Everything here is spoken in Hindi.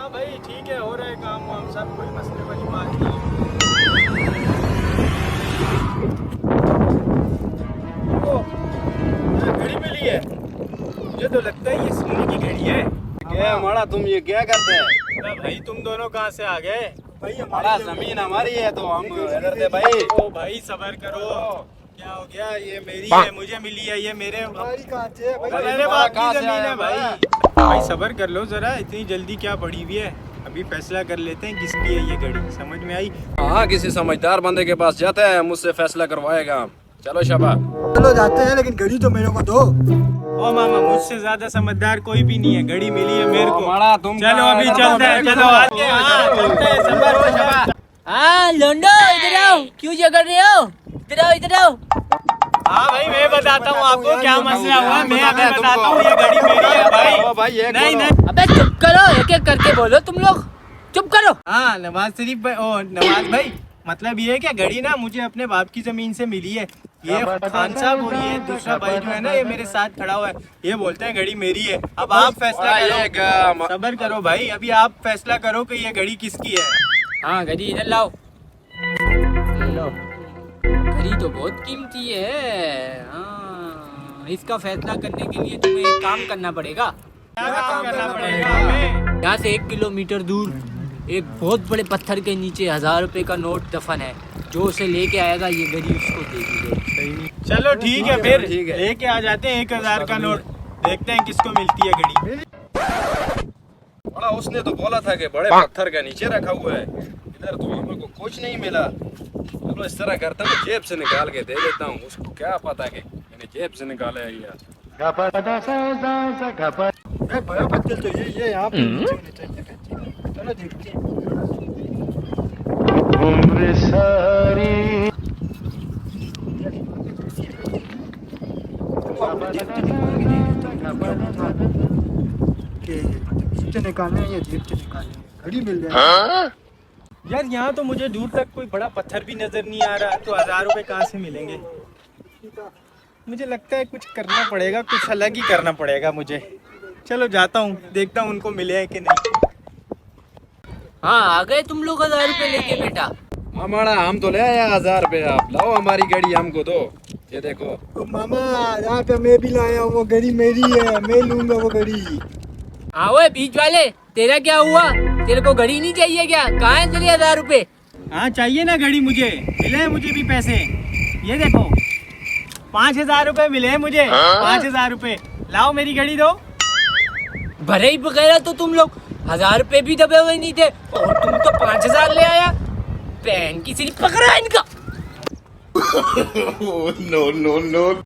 हाँ भाई ठीक है, हो रहा है काम वाम सब, कोई मसले वाली बात नहीं। घड़ी मिली है, मुझे तो लगता है ये सोने की घड़ी है। क्या माड़ा तुम ये क्या करते हैं? भाई तुम दोनों कहाँ से आ गए? भाई हमारा जमीन हमारी है तो हम इधर थे भाई। ओ भाई सबर करो, क्या हो गया? ये मेरी है, मुझे मिली है, ये मेरे बाप की जमीन है भाई। भाई सबर कर लो जरा, इतनी जल्दी क्या पड़ी हुई है, अभी फैसला कर लेते हैं किसकी है ये घड़ी। समझ में आई? हाँ, किसी समझदार बंदे के पास जाते हैं, मुझसे फैसला करवाएगा। चलो शाबा, चलो जाते हैं, लेकिन घड़ी तो मेरे को दो। ओ मामा, मुझसे ज्यादा समझदार कोई भी नहीं है, घड़ी मिली है मेरे को। माड़ा तुम चलो अभी चलते हैं, चलो आगे, हाँ, चलते हैं, सबर से शाबा। हाँ लोंडो, इधर आओ। क्यों झगड़ रहे हो? इधर आओ, इधर आओ। हाँ भाई मैं बताता हूँ आपको क्या मसला हुआ, मैं अभी बताता हूँ। ये घड़ी मेरी है भाई। नहीं नहीं, अबे चुप करो, एक एक करके बोलो तुम लोग, चुप करो। हाँ नवाज शरीफ भाई, ओ नवाज भाई, मतलब ये है क्या, घड़ी ना मुझे अपने बाप की जमीन से मिली है। ये खान साहब और ये दूसरा भाई जो है ना, ये मेरे साथ खड़ा हुआ है, ये बोलते हैं घड़ी मेरी है। अब आप फैसला करो, सबर करो भाई, अभी आप फैसला करो कि ये घड़ी किसकी है। हाँ घड़ी इधर लाओ। लो, घड़ी तो बहुत कीमती है। हाँ, इसका फैसला करने के लिए तुम्हें एक काम करना पड़ेगा। क्या काम करना पड़ेगा हमें? यहाँ से 1 किलोमीटर दूर एक बहुत बड़े पत्थर के नीचे 1000 रुपए का नोट दफन है। जो उसे लेके आएगा ये घड़ी उसको दे दी जाएगी। चलो ठीक है, फिर ठीक है। लेके आ जाते हैं 1000 का नोट, देखते हैं किसको मिलती है घड़ी। बड़ा उसने तो बोला था कि बड़े पत्थर के नीचे रखा हुआ है, इधर तो मेरे को कुछ नहीं मिला। चलो इस तरह करता हूँ, जेब से निकाल के दे देता हूँ, उसको क्या पता कि मैंने जेब से निकाला है यार। भैया बच्चे तो ये यहाँ पे नीचे होने चाहिए। चलो देखते हैं। उम्र सारी निकालने या जेब से निकालने, घड़ी मिल जाए। यार यहाँ तो मुझे दूर तक कोई बड़ा पत्थर भी नजर नहीं आ रहा, तो 1000 रुपए कहाँ से मिलेंगे? मुझे लगता है कुछ करना पड़ेगा, कुछ अलग ही करना पड़ेगा मुझे। चलो जाता हूँ, देखता हूँ उनको मिले हैं कि नहीं। हाँ आ गए तुम लोग 1000 रुपए लेके बेटा। हमारा हम तो ले आया 1000 रुपए, आप लाओ हमारी घड़ी हमको दो। ये देखो तो मामा यहाँ पे मैं भी लाया हूँ, वो घड़ी मेरी है, मैं लूंगा वो घड़ी। हाँ वो बीच वाले, तेरा क्या हुआ? तेरे को घड़ी नहीं चाहिए क्या? कहाँ है तेरे 1000 रुपए? हाँ चाहिए ना घड़ी, मुझे मिले हैं मुझे भी पैसे। ये देखो 5000 रुपए मिले हैं मुझे। 5000 रुपए लाओ, मेरी घड़ी दो। भरे ही वगैरह तो तुम लोग 1000 रुपए भी दबे हुए नहीं थे, और तुम तो 5000 ले आया। बहन की सिर्फ पकड़ा इनका। No no no